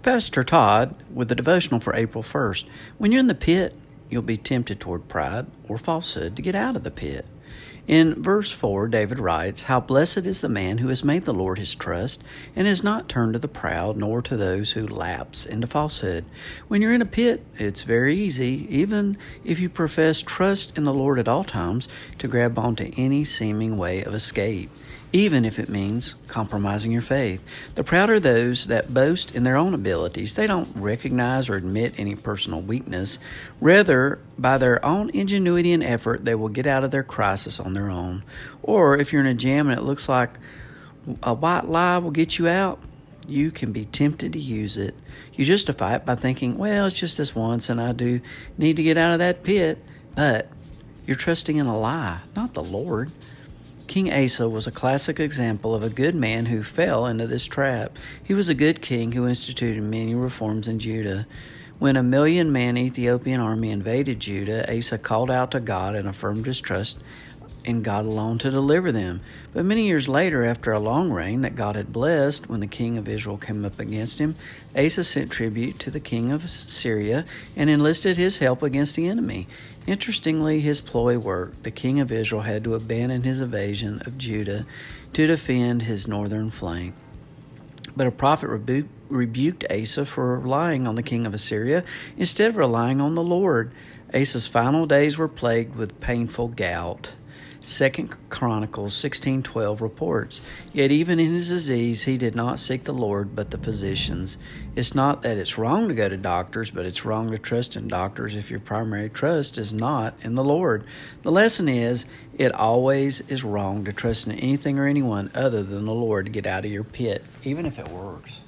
Pastor Todd with the devotional for April 1st. When you're in the pit, you'll be tempted toward pride or falsehood to get out of the pit. In verse 4, David writes, "How blessed is the man who has made the Lord his trust, and has not turned to the proud, nor to those who lapse into falsehood." When you're in a pit, it's very easy, even if you profess trust in the Lord at all times, to grab onto any seeming way of escape, even if it means compromising your faith. The proud are those that boast in their own abilities. They don't recognize or admit any personal weakness. Rather, by their own ingenuity and effort, they will get out of their crisis on their own. Or if you're in a jam and it looks like a white lie will get you out, you can be tempted to use it. You justify it by thinking, well, it's just this once and I do need to get out of that pit. But you're trusting in a lie, not the Lord. King Asa was a classic example of a good man who fell into this trap. He was a good king who instituted many reforms in Judah. When a 1,000,000-man Ethiopian army invaded Judah, Asa called out to God and affirmed his trust in God alone to deliver them. But many years later, after a long reign that God had blessed, when the king of Israel came up against him, Asa sent tribute to the king of Syria and enlisted his help against the enemy. Interestingly, his ploy worked. The king of Israel had to abandon his invasion of Judah to defend his northern flank. But a prophet rebuked Asa for relying on the king of Assyria instead of relying on the Lord. Asa's final days were plagued with painful gout. 2 Chronicles 16:12 reports, "Yet even in his disease he did not seek the Lord, but the physicians." It's not that it's wrong to go to doctors, but it's wrong to trust in doctors if your primary trust is not in the Lord. The lesson is, it always is wrong to trust in anything or anyone other than the Lord to get out of your pit, even if it works.